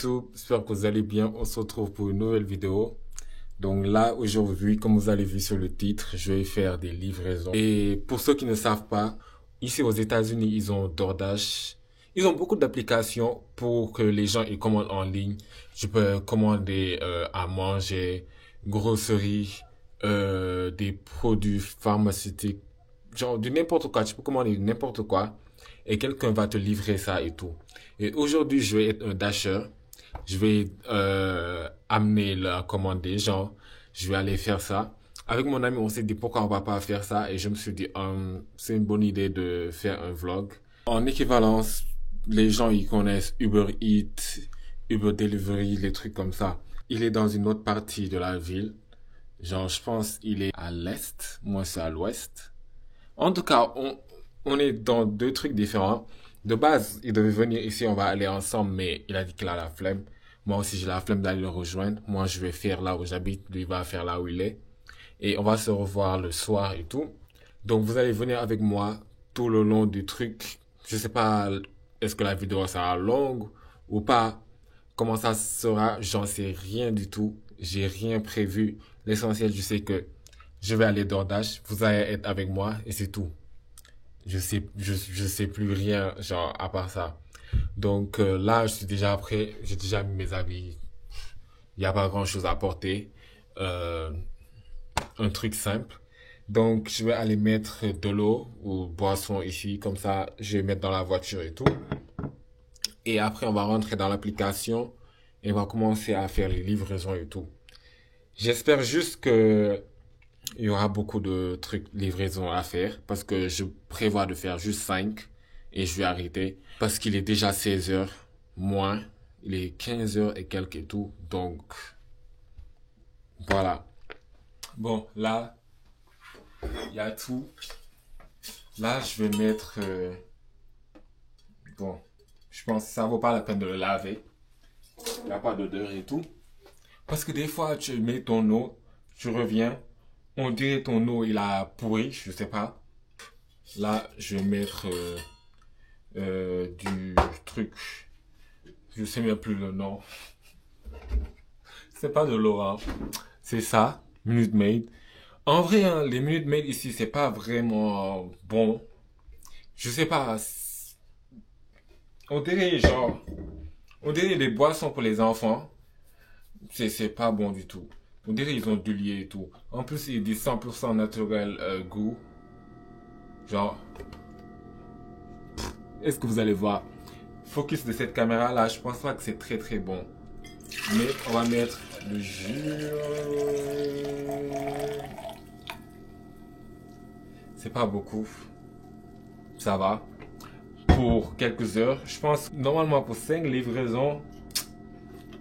YouTube, j'espère que vous allez bien. On se retrouve pour une nouvelle vidéo. Donc là, aujourd'hui, comme vous avez vu sur le titre, je vais faire des livraisons. Et pour ceux qui ne savent pas, ici aux États-Unis, ils ont DoorDash. Ils ont beaucoup d'applications pour que les gens ils commandent en ligne. Je peux commander à manger, grosserie, des produits pharmaceutiques, genre du n'importe quoi. Tu peux commander n'importe quoi et quelqu'un va te livrer ça et tout. Et aujourd'hui, je vais être un dasher. Je vais amener la commande des gens. Je vais aller faire ça. Avec mon ami, on s'est dit pourquoi on va pas faire ça. Et je me suis dit, c'est une bonne idée de faire un vlog. En équivalence, les gens, ils connaissent Uber Eats, Uber Delivery, les trucs comme ça. Il est dans une autre partie de la ville. Genre, je pense il est à l'est. Moi, c'est à l'ouest. En tout cas, on est dans deux trucs différents. De base, il devait venir ici, on va aller ensemble, mais il a dit qu'il a la flemme. Moi aussi, j'ai la flemme d'aller le rejoindre. Moi, je vais faire là où j'habite, lui va faire là où il est. Et on va se revoir le soir et tout. Donc, vous allez venir avec moi tout le long du truc. Je sais pas, est-ce que la vidéo sera longue ou pas? Comment ça sera? J'en sais rien du tout. J'ai rien prévu. L'essentiel, je sais que je vais aller DoorDash. Vous allez être avec moi et c'est tout. Je sais plus rien, genre, à part ça. Donc, là, je suis déjà prêt. J'ai déjà mis mes habits. Il n'y a pas grand chose à porter. Un truc simple. Donc, je vais aller mettre de l'eau ou boisson ici. Comme ça, je vais mettre dans la voiture et tout. Et après, on va rentrer dans l'application et on va commencer à faire les livraisons et tout. J'espère juste que il y aura beaucoup de trucs, livraisons à faire parce que je prévois de faire juste 5 et je vais arrêter parce qu'il est déjà 16 heures moins, il est 15 heures et quelques et tout. Donc, voilà. Bon, là, il y a tout. Là, je vais mettre, bon, je pense que ça vaut pas la peine de le laver. Il n'y a pas d'odeur et tout. Parce que des fois, tu mets ton eau, tu reviens, on dirait ton eau, il a pourri, je sais pas. Là, je vais mettre du truc. Je sais même plus le nom. C'est pas de l'eau, hein. C'est ça, Minute Maid. En vrai, hein, les Minute Maid ici, c'est pas vraiment bon. Je sais pas. On dirait genre, on dirait des boissons pour les enfants. C'est pas bon du tout. On dirait qu'ils ont du lait et tout. En plus, il dit 100% naturel goût. Genre, est-ce que vous allez voir? Focus de cette caméra là, je pense pas que c'est très très bon. Mais on va mettre le jus. C'est pas beaucoup. Ça va. Pour quelques heures. Je pense normalement pour 5 livraisons.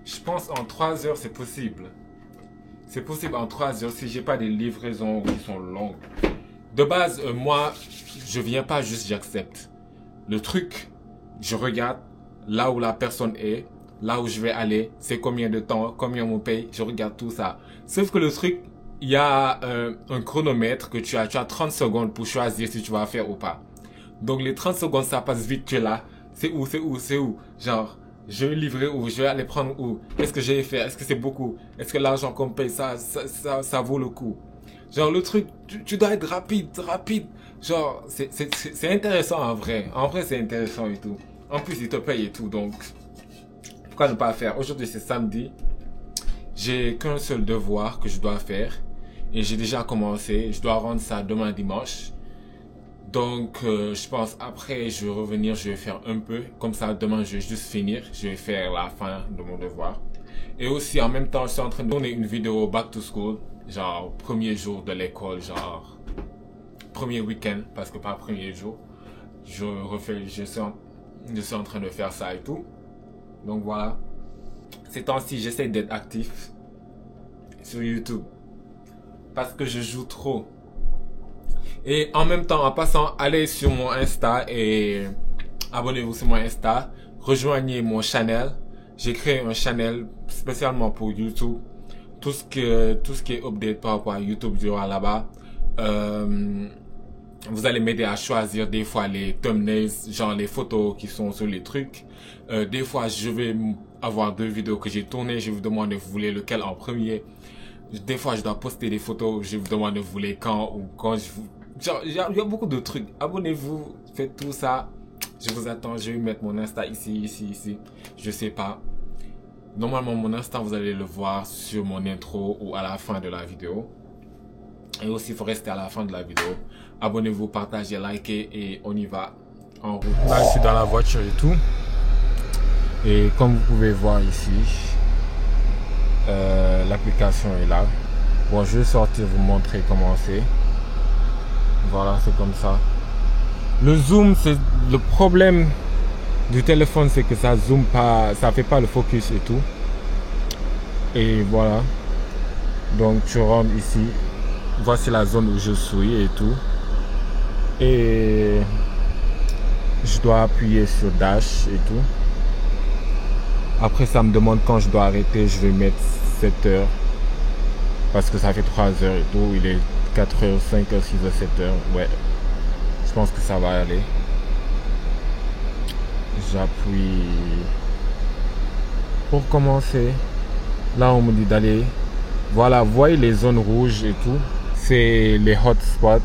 Je pense en 3 heures c'est possible. C'est possible en 3 heures si j'ai pas des livraisons qui sont longues. De base, moi, je viens pas juste, j'accepte. Le truc, je regarde là où la personne est, là où je vais aller, c'est combien de temps, combien on me paye, je regarde tout ça. Sauf que le truc, il y a un chronomètre que tu as 30 secondes pour choisir si tu vas faire ou pas. Donc les 30 secondes, ça passe vite, tu es là. C'est où? Genre, je vais livrer où? Je vais aller prendre où? Qu'est-ce que je vais faire? Est-ce que c'est beaucoup? Est-ce que l'argent qu'on paye, ça vaut le coup? Genre, le truc, tu dois être rapide. Genre, c'est intéressant en vrai. En vrai, c'est intéressant et tout. En plus, ils te payent et tout, donc, pourquoi ne pas faire? Aujourd'hui, c'est samedi. J'ai qu'un seul devoir que je dois faire. Et j'ai déjà commencé. Je dois rendre ça demain dimanche. Donc, je pense après, je vais revenir, je vais faire un peu. Comme ça, demain, je vais juste finir. Je vais faire la fin de mon devoir. Et aussi, en même temps, je suis en train de tourner une vidéo back to school. Genre, premier jour de l'école, genre, premier week-end, parce que pas premier jour. Je suis en train de faire ça et tout. Donc, voilà. Ces temps-ci, j'essaie d'être actif sur YouTube. Parce que je joue trop. Et en même temps, en passant, allez sur mon Insta et abonnez-vous sur mon Insta. Rejoignez mon channel. J'ai créé un channel spécialement pour YouTube. Tout ce qui est update par rapport à YouTube durant là-bas. Vous allez m'aider à choisir des fois les thumbnails, genre les photos qui sont sur les trucs. Des fois, je vais avoir 2 vidéos que j'ai tournées, je vous demande vous voulez lequel en premier. Des fois, je dois poster des photos, je vous demande vous voulez quand ou quand je vous... Genre, il y a beaucoup de trucs. Abonnez-vous, faites tout ça. Je vous attends, je vais mettre mon Insta ici. Je sais pas. Normalement, mon Insta, vous allez le voir sur mon intro ou à la fin de la vidéo. Et aussi, il faut rester à la fin de la vidéo. Abonnez-vous, partagez, likez et on y va en route. Là, je suis dans la voiture et tout. Et comme vous pouvez voir ici, l'application est là. Bon, je vais sortir vous montrer comment c'est. Voilà, c'est comme ça. Le zoom, c'est le problème du téléphone, c'est que ça zoome pas, ça fait pas le focus et tout. Et voilà. Donc tu rentres ici. Voici la zone où je suis et tout. Et je dois appuyer sur dash et tout. Après ça me demande quand je dois arrêter, je vais mettre 7 heures. Parce que ça fait 3 heures et tout. Il est 4 heures, 5 heures, 6 heures, 7 heures. Ouais. Je pense que ça va aller. J'appuie. Pour commencer, là on me dit d'aller. Voilà, vous voyez les zones rouges et tout. C'est les hotspots.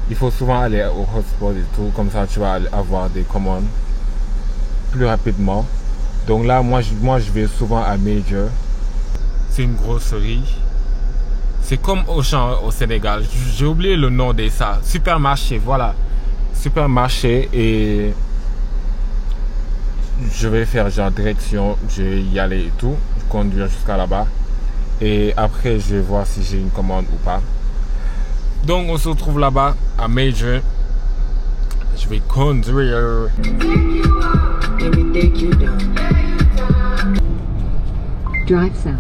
Il faut souvent aller aux hotspots et tout. Comme ça tu vas avoir des commandes plus rapidement. Donc là, moi je vais souvent à Major. C'est une grosserie. C'est comme Auchan au Sénégal. J'ai oublié le nom de ça. Supermarché, voilà. Supermarché et je vais faire genre direction. Je vais y aller et tout. Conduire jusqu'à là-bas. Et après, je vais voir si j'ai une commande ou pas. Donc, on se retrouve là-bas à Major. Je vais conduire. Drive south.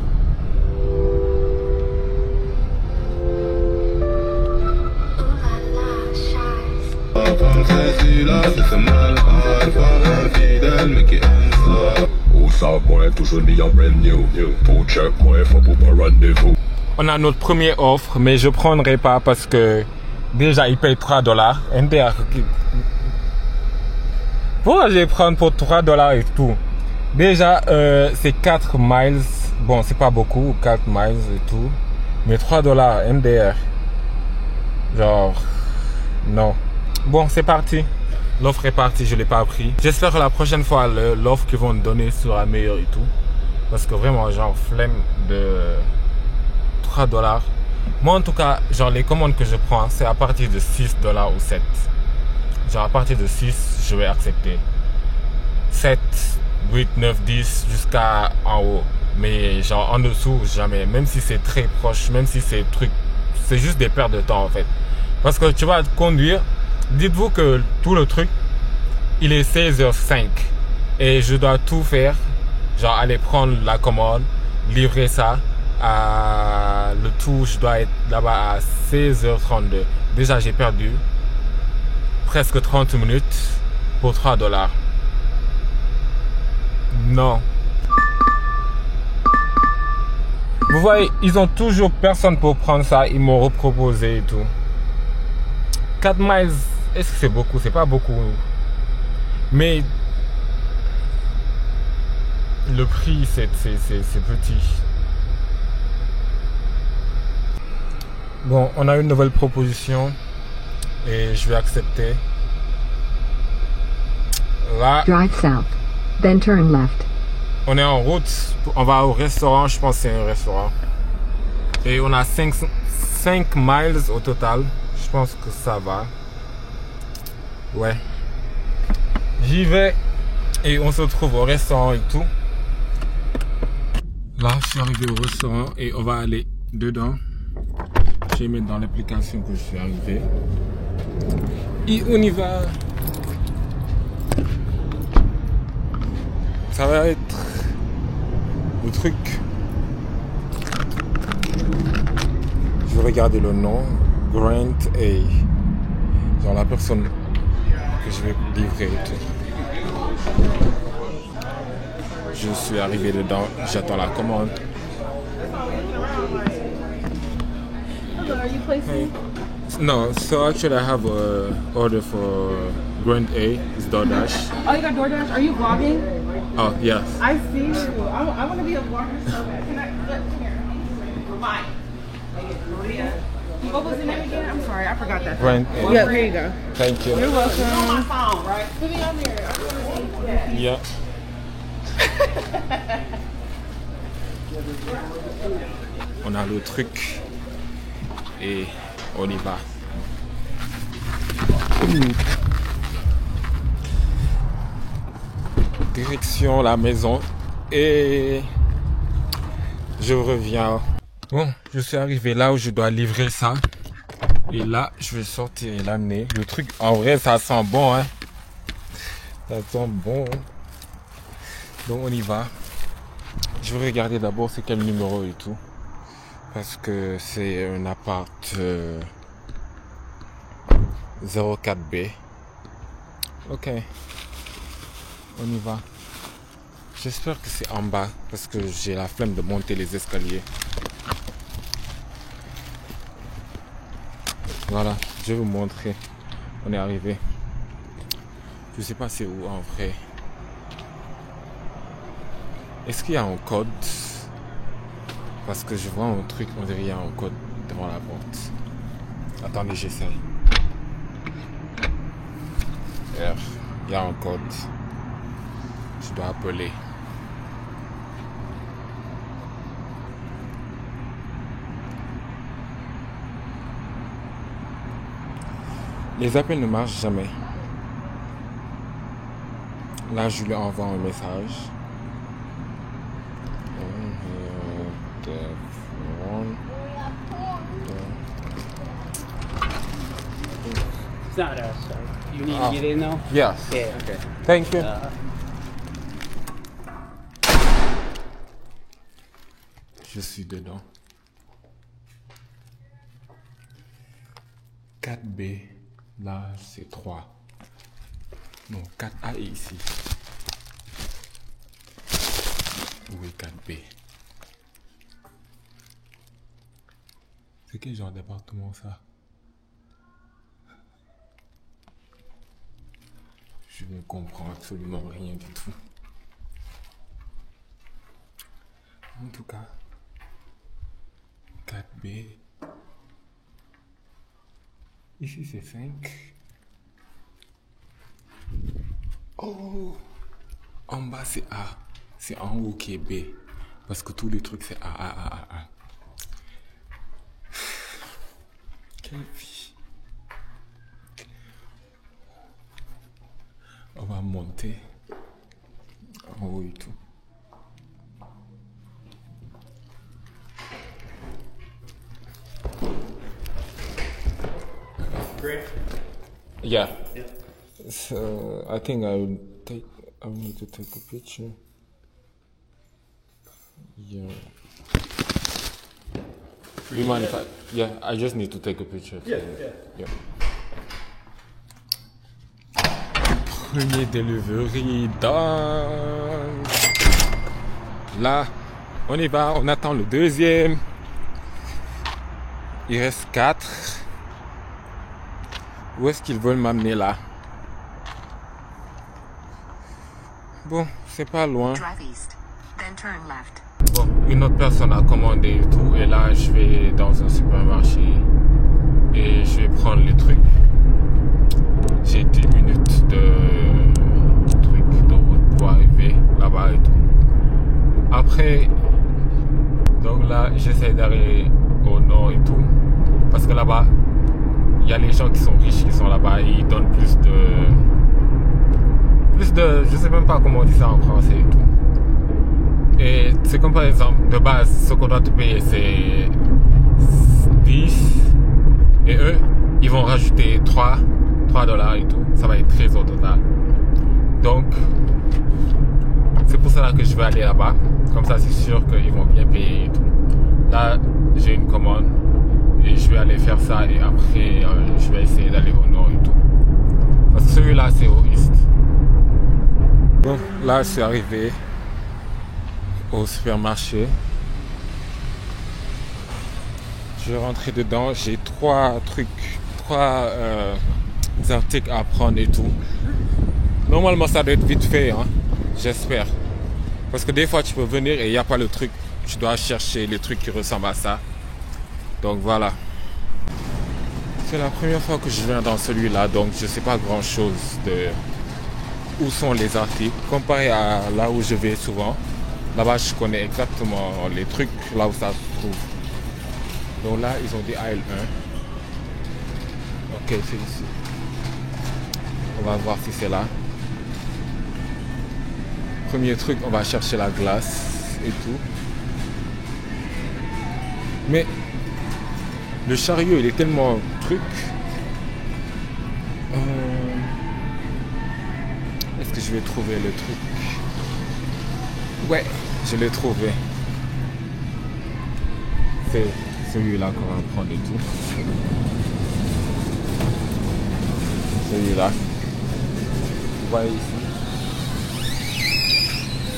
On a notre première offre, mais je prendrai pas parce que déjà il paye $3. NDR. Pourquoi je vais prendre pour $3 et tout? Déjà, c'est 4 miles. Bon, c'est pas beaucoup, 4 miles et tout. Mais $3 MDR. Genre, non. Bon, c'est parti. L'offre est partie, je l'ai pas pris. J'espère que la prochaine fois, l'offre qu'ils vont me donner sera meilleure et tout. Parce que vraiment, genre, flemme de $3. Moi, en tout cas, genre, les commandes que je prends, c'est à partir de $6 ou 7. Genre, à partir de 6, je vais accepter. 7, 8, 9, 10, jusqu'à en haut. Mais genre, en dessous, jamais. Même si c'est très proche, même si c'est truc, c'est juste des pertes de temps, en fait. Parce que tu vas conduire. Dites-vous que tout le truc, il est 16h05 et je dois tout faire, genre aller prendre la commande, livrer ça, le tout, je dois être là-bas à 16h32. Déjà, j'ai perdu presque 30 minutes pour $3. Non. Vous voyez, ils ont toujours personne pour prendre ça, ils m'ont reproposé et tout. 4 miles, est-ce que c'est beaucoup? C'est pas beaucoup. Mais le prix, c'est petit. Bon, on a une nouvelle proposition et je vais accepter. Là, Drive south, then turn left. on est en route. On va au restaurant, je pense que c'est un restaurant. Et on a 5 miles au total. Je pense que ça va. Ouais. J'y vais. Et on se retrouve au restaurant et tout. Là, je suis arrivé au restaurant et on va aller dedans. Je vais mettre dans l'application que je suis arrivé. Et on y va. Ça va être le truc. Je vais regarder le nom. Grant A. Genre la personne que je vais livrer et tout. Je suis arrivé dedans, j'attends la commande. Hello, are you placing? Hey. No, so actually I have a order for Grant A. It's DoorDash. Oh, you got DoorDash? Are you vlogging? Oh, yes. I see you. I want to be a vlogger so bad. Can I? Come here. Bye. What was the name again? I'm sorry, I forgot that. Brent. Yeah, here you go. Thank you. You're welcome. On my phone, right? Put me on there. I want to see. Yeah. On a le truc et on y va. Direction la maison et je reviens. Bon, je suis arrivé là où je dois livrer ça. Et là, je vais sortir et l'amener. Le truc, en vrai, ça sent bon, hein. Ça sent bon. Donc on y va. Je vais regarder d'abord c'est quel numéro et tout. Parce que c'est un appart 04B. Ok. On y va. J'espère que c'est en bas. Parce que j'ai la flemme de monter les escaliers. Voilà. Je vais vous montrer. On est arrivé. Je sais pas c'est où en vrai. Est-ce qu'il y a un code? Parce que je vois un truc, on dirait qu'il y a un code devant la porte. Attendez, j'essaye. Il y a un code. Je dois appeler. Les appels ne marchent jamais. Là, je lui envoie un message. It's not us, so you need to get in though? Yes. Yeah, okay. Thank you. Je suis dedans. 4B. Là, c'est 3. Non, 4A est ici. Où est 4B? C'est quel genre d'appartement ça? Je ne comprends absolument rien du tout. En tout cas, 4B. Ici c'est 5. Oh! En bas c'est A. C'est en haut qui est B. Parce que tous les trucs c'est A. Quelle vie! On va monter en haut et tout. Great. Yeah. So I think I need to take a picture. Yeah. You mind if I just need to take a picture. Yeah. Premier delivery done. Là, on y va, on attend le deuxième. Il reste 4. Où est-ce qu'ils veulent m'amener là? Bon, c'est pas loin. Drive east, then turn left. Bon, une autre personne a commandé et tout. Et là, je vais dans un supermarché. Et je vais prendre les trucs. J'ai 10 minutes de route pour arriver là-bas et tout. Après, donc là, j'essaie d'aller au nord et tout. Parce que là-bas, il y a les gens qui sont riches qui sont là-bas et ils donnent plus de, je sais même pas comment on dit ça en français et tout. Et c'est comme par exemple, de base, ce qu'on doit te payer c'est 10 et eux, ils vont rajouter 3 $ et tout. Ça va être 13 au total. Donc, c'est pour ça que je vais aller là-bas. Comme ça, c'est sûr qu'ils vont bien payer et tout. Là, j'ai une commande. Et je vais aller faire ça et après je vais essayer d'aller au nord et tout. Parce que celui-là c'est au est. Bon, là je suis arrivé au supermarché. Je vais rentrer dedans. J'ai 3 articles à prendre et tout. Normalement ça doit être vite fait, hein. J'espère. Parce que des fois, tu peux venir et il n'y a pas le truc. Tu dois chercher les trucs qui ressemblent à ça. Donc voilà. C'est la première fois que je viens dans celui-là, donc je ne sais pas grand-chose de où sont les articles. Comparé à là où je vais souvent, là-bas je connais exactement les trucs là où ça se trouve. Donc là, ils ont dit aisle 1. Ok, c'est ici. On va voir si c'est là. Premier truc, on va chercher la glace et tout. Mais le chariot, il est tellement truc. Est-ce que je vais trouver le truc? Ouais, je l'ai trouvé. C'est celui-là qu'on va prendre et tout. Celui-là. Vous voyez ici.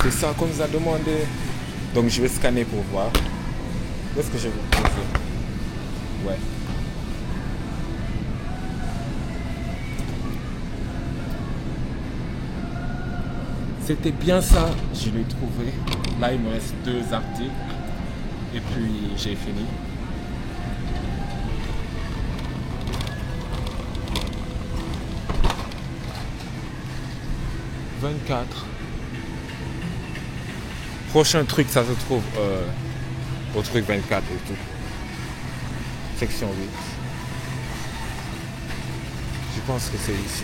C'est ça qu'on nous a demandé. Donc je vais scanner pour voir. Où est-ce que je vais poser? Ouais. C'était bien ça, je l'ai trouvé. Là, il me reste 2 articles. Et puis, j'ai fini. « 24. Prochain truc, ça se trouve au truc 24 et tout. Section 8. Je pense que c'est ici.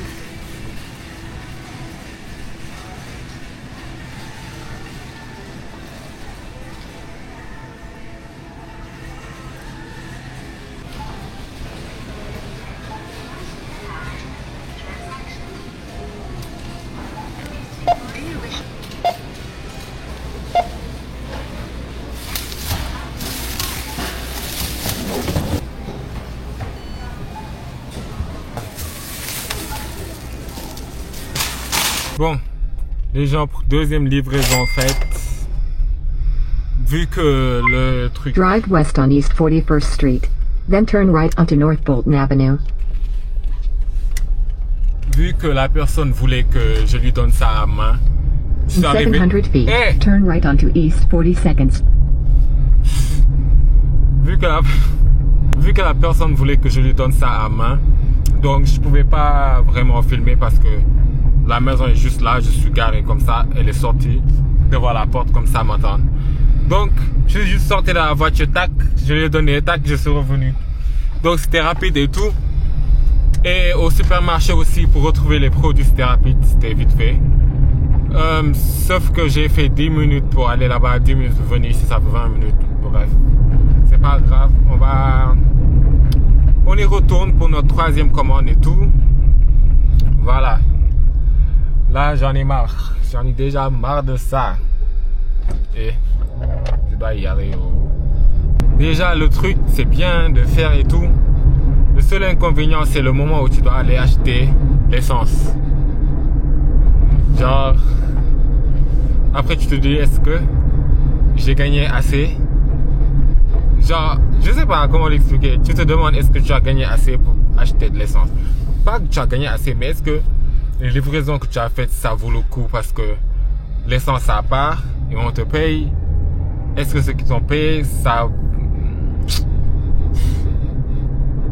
Bon, les gens, deuxième livraison faite. Vu que le truc... Drive west on East 41st Street, then turn right onto North Bolton Avenue. Vu que la personne voulait que je lui donne ça à main, je suis In arrivé... 700 feet, Hey! turn right onto East 42nd. Vu que la personne voulait que je lui donne ça à main, donc je pouvais pas vraiment filmer parce que la maison est juste là, je suis garé comme ça, elle est sortie devant la porte comme ça maintenant. Donc je suis juste sorti de la voiture, tac, je lui ai donné, tac, je suis revenu. Donc c'était rapide et tout. Et au supermarché aussi pour retrouver les produits c'était rapide, c'était vite fait. Sauf que j'ai fait 10 minutes pour aller là-bas, 10 minutes pour venir ici, ça fait 20 minutes. Bref, c'est pas grave, on y retourne pour notre 3e commande et tout. Voilà. Là, j'en ai marre. J'en ai déjà marre de ça. Et je dois y aller. Déjà, le truc, c'est bien de faire et tout. Le seul inconvénient, c'est le moment où tu dois aller acheter l'essence. Genre, après, tu te dis, est-ce que j'ai gagné assez? Genre, je sais pas comment l'expliquer. Tu te demandes, est-ce que tu as gagné assez pour acheter de l'essence? Pas que tu as gagné assez, mais est-ce que les livraisons que tu as faites, ça vaut le coup parce que l'essence ça part et on te paye. Est-ce que ceux qui t'ont payé, ça...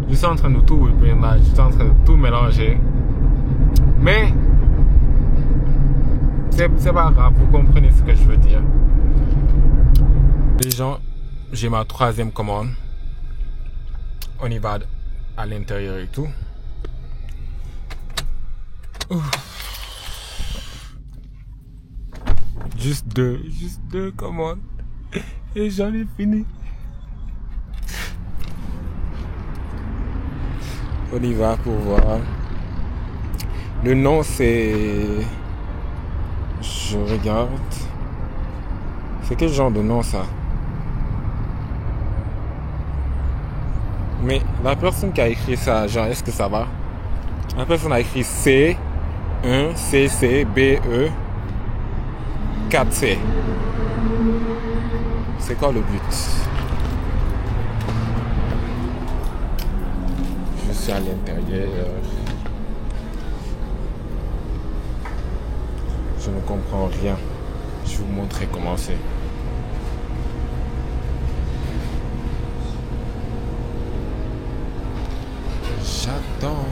Je suis en train de tout, je suis en train de tout mélanger. Mais c'est pas grave, vous comprenez ce que je veux dire. Les gens, j'ai ma 3e commande. On y va à l'intérieur et tout. Juste deux commandes et j'en ai fini. On y va pour voir. Le nom c'est... Je regarde. C'est quel genre de nom ça? Mais la personne qui a écrit ça, genre est-ce que ça va? La personne a écrit C 1 CC BE 4C. C'est quoi le but? Je suis à l'intérieur. Je ne comprends rien. Je vais vous montrer comment c'est. J'attends.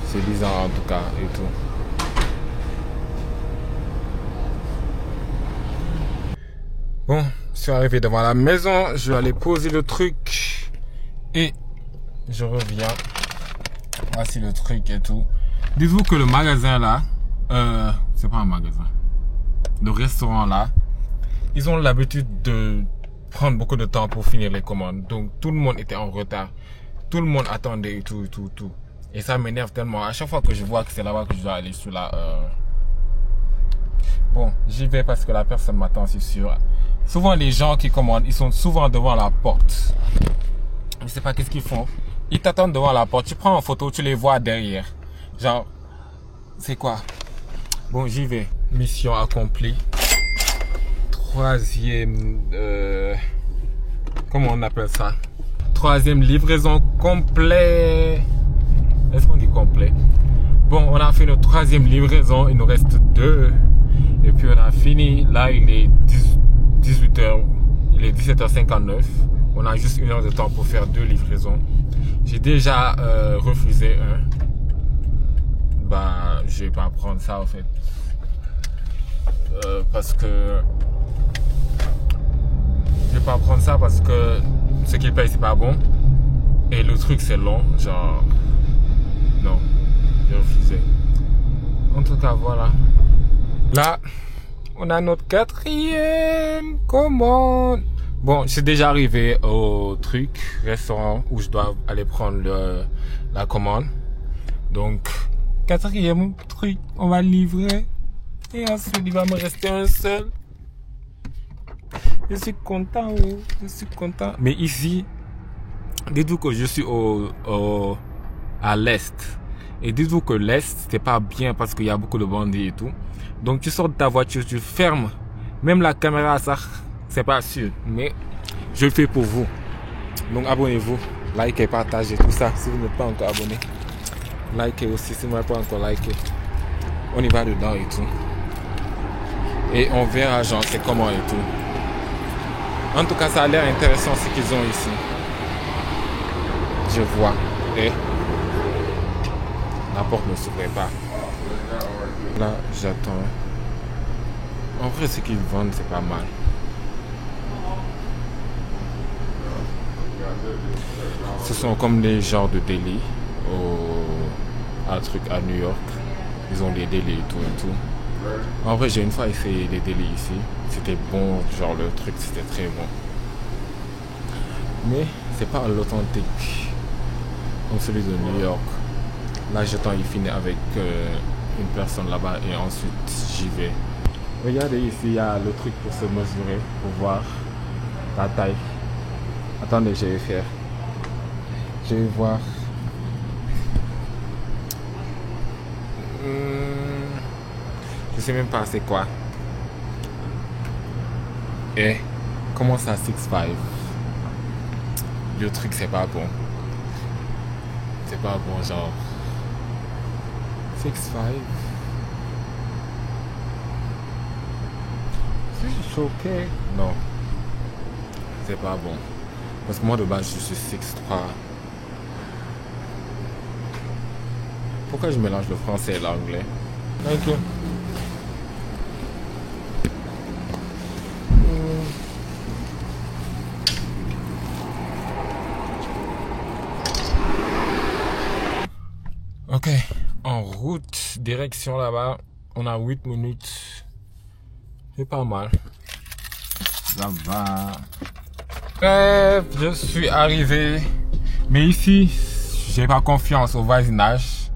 C'est bizarre en tout cas et tout. Bon, je suis arrivé devant la maison. Je vais aller poser le truc. Et je reviens. Voici le truc et tout. Dites-vous que le magasin là, c'est pas un magasin. Le restaurant là, ils ont l'habitude de prendre beaucoup de temps pour finir les commandes. Donc tout le monde était en retard. Tout le monde attendait et tout. Et ça m'énerve tellement. À chaque fois que je vois que c'est là-bas que je dois aller sur la... Bon, j'y vais parce que la personne m'attend, c'est sûr. Souvent les gens qui commandent, ils sont souvent devant la porte. Je sais pas qu'est-ce qu'ils font. Ils t'attendent devant la porte. Tu prends en photo, tu les vois derrière. Genre, c'est quoi? Bon, j'y vais. Mission accomplie. Troisième... comment on appelle ça? Troisième livraison complet. Est-ce qu'on dit complet? Bon, on a fait notre troisième livraison. Il nous reste 2. Et puis on a fini. Là, il est 18h. Il est 17h59. On a juste 1 heure de temps pour faire 2 livraisons. J'ai déjà refusé un. Bah, je vais pas prendre ça en fait. Parce que... Je vais pas prendre ça parce que ce qu'il paye c'est pas bon. Et le truc c'est long. Genre... Non. J'ai refusé. En tout cas, voilà. Là, on a notre 4e commande. Bon, je suis déjà arrivé au truc, restaurant, où je dois aller prendre la commande. Donc, 4e truc, on va livrer. Et ensuite, il va me rester un seul. Je suis content, oui. Je suis content. Mais ici, dites-vous que je suis à l'est. Et dites-vous que l'est, c'est pas bien parce qu'il y a beaucoup de bandits et tout. Donc, tu sors de ta voiture, tu fermes. Même la caméra, ça... C'est pas sûr, mais je le fais pour vous. Donc abonnez-vous, likez, partagez tout ça. Si vous n'êtes pas encore abonné, likez aussi si vous n'êtes pas encore liké. On y va dedans et tout. Et on verra genre c'est comment et tout. En tout cas, ça a l'air intéressant ce qu'ils ont ici. Je vois. Et la porte ne s'ouvrait pas. Là, j'attends. En vrai, ce qu'ils vendent, c'est pas mal. Ce sont comme des genres de deli un truc à New York. Ils ont des deli et tout. En vrai, j'ai une fois essayé des deli ici. C'était bon, genre le truc c'était très bon. Mais c'est pas l'authentique comme celui de New York. Là, j'attends il finit avec une personne là-bas et ensuite j'y vais. Regardez ici, il y a le truc pour se mesurer, pour voir la taille. Attendez, je vais faire. Je vais voir. Je sais même pas c'est quoi. Et comment ça 6'5"? Le truc c'est pas bon. C'est pas bon genre. 6'5". C'est choqué. Non. C'est pas bon. Parce que moi de base je suis 6'3". Pourquoi je mélange le français et l'anglais? Thank you. Ok, en route, direction là-bas. On a 8 minutes. C'est pas mal. Ça va. Bref, je suis arrivé. Mais ici, j'ai pas confiance au voisinage.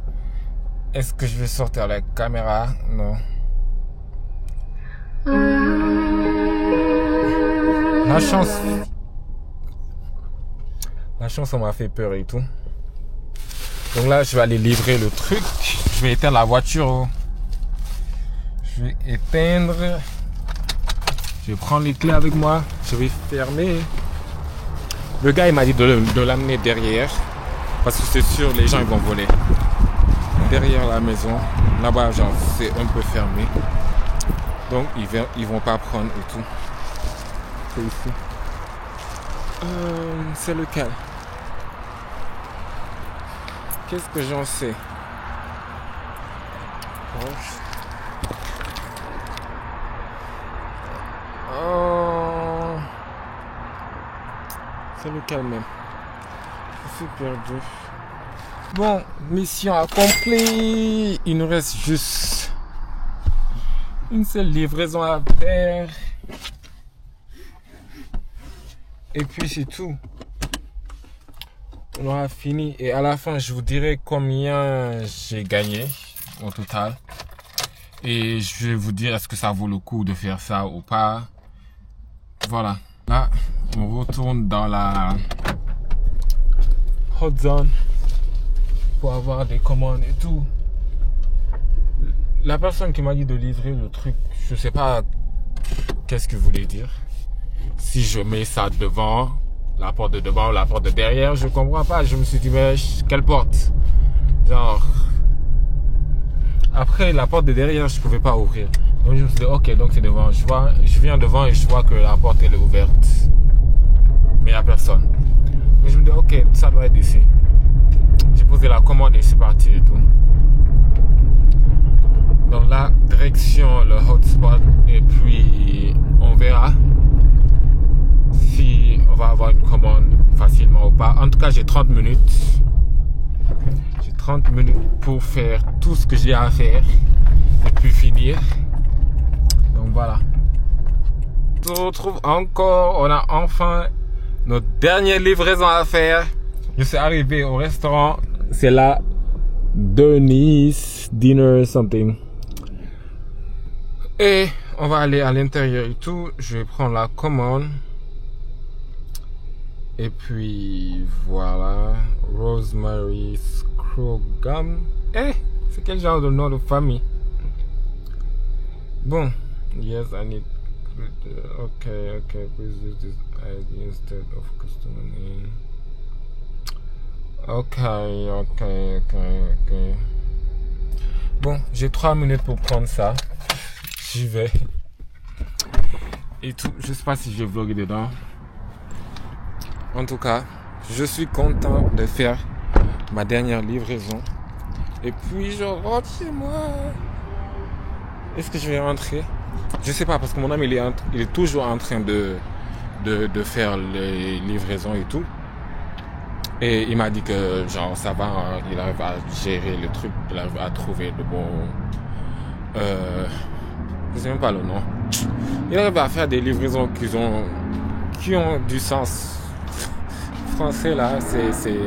Est-ce que je vais sortir la caméra? Non. La chance, on m'a fait peur et tout. Donc là, je vais aller livrer le truc. Je vais éteindre la voiture. Je vais éteindre. Je vais prendre les clés avec moi. Je vais fermer. Le gars, il m'a dit de l'amener derrière. Parce que c'est sûr, les gens, ils vont voler. derrière la maison. Là-bas, genre, c'est un peu fermé. Donc, ils vont pas prendre et tout. C'est ici. C'est lequel? Qu'est-ce que j'en sais? Oh. C'est lequel même? Je suis perdu. Bon, mission accomplie. Il nous reste juste une seule livraison à faire. Et puis c'est tout. On aura fini. Et à la fin, je vous dirai combien j'ai gagné au total. Et je vais vous dire est-ce que ça vaut le coup de faire ça ou pas. Voilà. Là, on retourne dans la hot zone pour avoir des commandes et tout. La personne qui m'a dit de livrer le truc, je sais pas qu'est-ce qu'il voulait dire. Si je mets ça devant, la porte de devant ou la porte de derrière, je comprends pas. Je me suis dit, mais quelle porte? Genre, après la porte de derrière, je pouvais pas ouvrir. Donc je me suis dit, ok, donc c'est devant. Je viens devant et je vois que la porte elle est ouverte. Mais il n'y a personne. Mais je me dis, ok, ça doit être ici. J'ai posé la commande et c'est parti et tout. Donc là, direction le hotspot et puis on verra si on va avoir une commande facilement ou pas. En tout cas, j'ai 30 minutes. J'ai 30 minutes pour faire tout ce que j'ai à faire et puis finir. Donc voilà. On se retrouve encore. On a enfin notre dernière livraison à faire. Je suis arrivé au restaurant. C'est là. Denise Dinner something. Et on va aller à l'intérieur et tout. Je vais prendre la commande. Et puis voilà. Rosemary Scrogum. C'est quel genre de nom de famille? Bon. Yes, I need. Okay. Please use this ID instead of customer name. Okay. Bon, j'ai 3 minutes pour prendre ça. J'y vais. Et tout. Je sais pas si je vais vlogger dedans. En tout cas, je suis content de faire ma dernière livraison. Et puis je rentre chez moi. Est-ce que je vais rentrer? Je sais pas parce que mon ami il est toujours en train de faire les livraisons et tout. Et il m'a dit que genre ça va, hein, il arrive à gérer le truc, il arrive à trouver de bons... je sais même pas le nom. Il arrive à faire des livraisons qui ont du sens. Français là, c'est...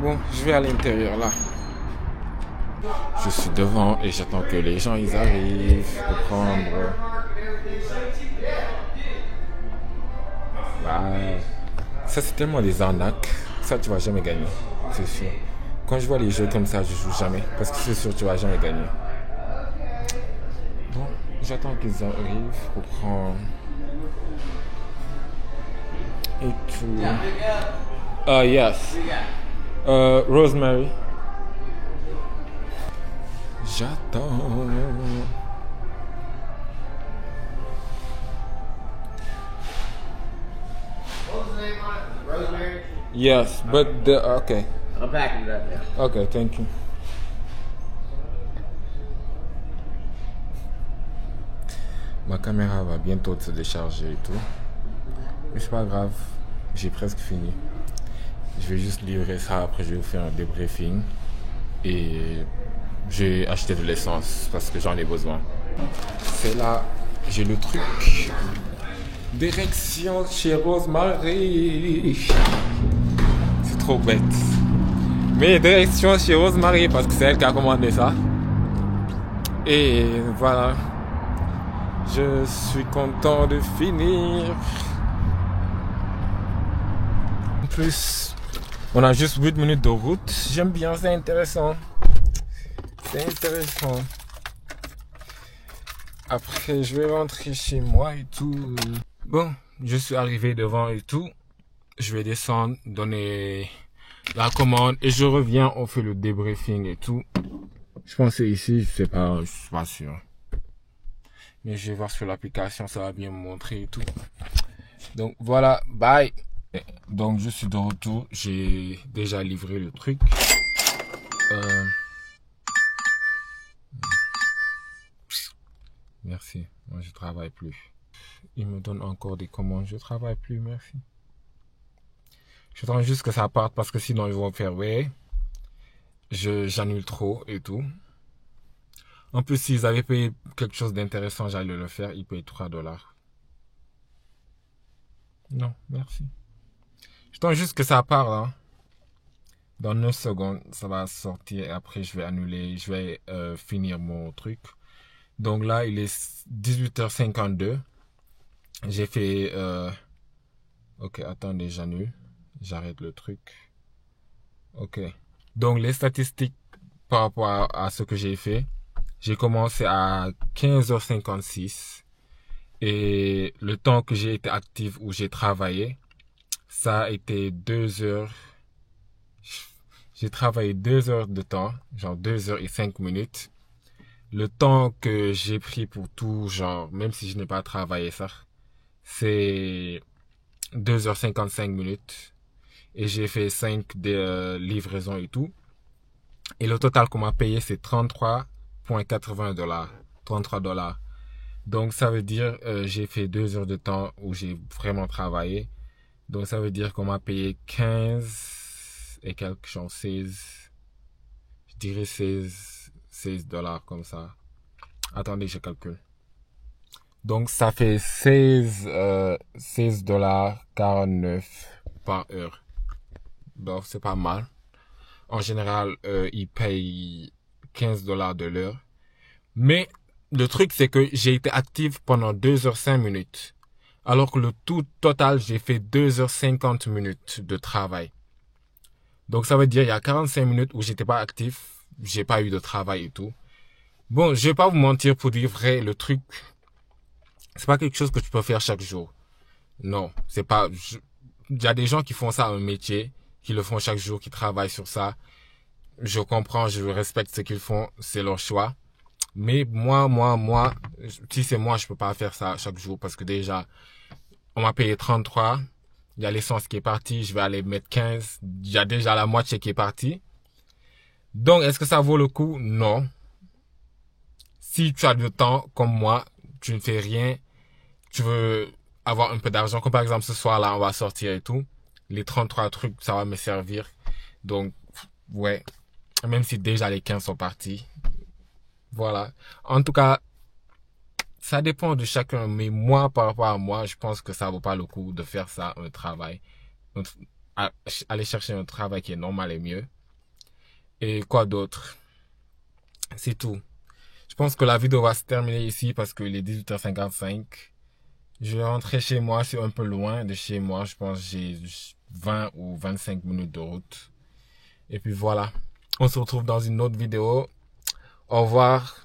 Bon, je vais à l'intérieur là. Je suis devant et j'attends que les gens ils arrivent pour prendre. Bah, ça c'est tellement des arnaques. Ça tu vas jamais gagner, c'est sûr. Quand je vois les jeux comme ça, je joue jamais parce que c'est sûr tu vas jamais gagner. Bon, j'attends qu'ils arrivent pour prendre et tout. Yes. Rosemary. J'attends. What was the name on it? Rosemary? Yes, but okay. I'm packing it up now. Okay, thank you. Ma caméra va bientôt se décharger et tout. Mais c'est pas grave, j'ai presque fini. Je vais juste livrer ça, après je vais vous faire un débriefing. Et j'ai acheté de l'essence parce que j'en ai besoin. C'est là, j'ai le truc. Direction chez Rosemary. C'est trop bête. Mais direction chez Rosemary parce que c'est elle qui a commandé ça. Et voilà. Je suis content de finir. En plus, on a juste 8 minutes de route. J'aime bien, c'est intéressant. C'est intéressant. Après, je vais rentrer chez moi et tout. Bon, je suis arrivé devant et tout. Je vais descendre, donner la commande et je reviens, on fait le débriefing et tout. Je pense que c'est ici, je suis pas sûr. Mais je vais voir sur l'application, ça va bien me montrer et tout. Donc voilà, bye. Donc je suis de retour, j'ai déjà livré le truc. Merci, moi je travaille plus. Il me donne encore des commandes, je travaille plus, merci. J'attends juste que ça parte parce que sinon ils vont faire ouais. J'annule trop et tout. En plus, s'ils avaient payé quelque chose d'intéressant, j'allais le faire. Ils payent $3. Non, merci. J'attends juste que ça parte. Hein. Dans 9 secondes, ça va sortir. Et après, je vais annuler. Je vais finir mon truc. Donc là, il est 18h52. J'ai fait... Ok, attendez, j'annule. J'arrête le truc. Ok. Donc, les statistiques par rapport à ce que j'ai fait. J'ai commencé à 15h56 et le temps que j'ai été actif où j'ai travaillé, ça a été 2 heures. J'ai travaillé 2 heures de temps, genre 2 heures et 5 minutes. Le temps que j'ai pris pour tout, genre, même si je n'ai pas travaillé ça, c'est 2h55 minutes. Et j'ai fait 5 livraisons et tout. Et le total qu'on m'a payé, c'est $33.80. Donc ça veut dire j'ai fait 2 heures de temps où j'ai vraiment travaillé. Donc ça veut dire qu'on m'a payé 15 et quelque chose, 16. Je dirais $16 comme ça. Attendez, je calcule. Donc ça fait $16.49 par heure. Donc c'est pas mal. En général, ils payent $15 de l'heure. Mais le truc, c'est que j'ai été actif pendant 2h05 minutes. Alors que le tout total, j'ai fait 2h50 minutes de travail. Donc ça veut dire il y a 45 minutes où j'étais pas actif. J'ai pas eu de travail et tout. Bon, je vais pas vous mentir, pour dire vrai, le truc, c'est pas quelque chose que tu peux faire chaque jour. Non, c'est pas... Il y a des gens qui font ça un métier, qui le font chaque jour, qui travaillent sur ça. Je comprends, je respecte ce qu'ils font, c'est leur choix. Mais moi, si c'est moi, je peux pas faire ça chaque jour parce que déjà, on m'a payé 33. Il y a l'essence qui est partie, je vais aller mettre 15. Il y a déjà la moitié qui est partie. Donc, est-ce que ça vaut le coup? Non. Si tu as du temps, comme moi, tu ne fais rien, tu veux avoir un peu d'argent, comme par exemple ce soir-là, on va sortir et tout. Les 33 trucs, ça va me servir. Donc, ouais. Même si déjà les 15 sont partis. Voilà. En tout cas, ça dépend de chacun. Mais moi, par rapport à moi, je pense que ça vaut pas le coup de faire ça, un travail. Aller chercher un travail qui est normal et mieux. Et quoi d'autre? C'est tout. Je pense que la vidéo va se terminer ici parce qu'il est 18h55. Je vais rentrer chez moi. C'est un peu loin de chez moi. Je pense que j'ai 20 ou 25 minutes de route. Et puis voilà. On se retrouve dans une autre vidéo. Au revoir.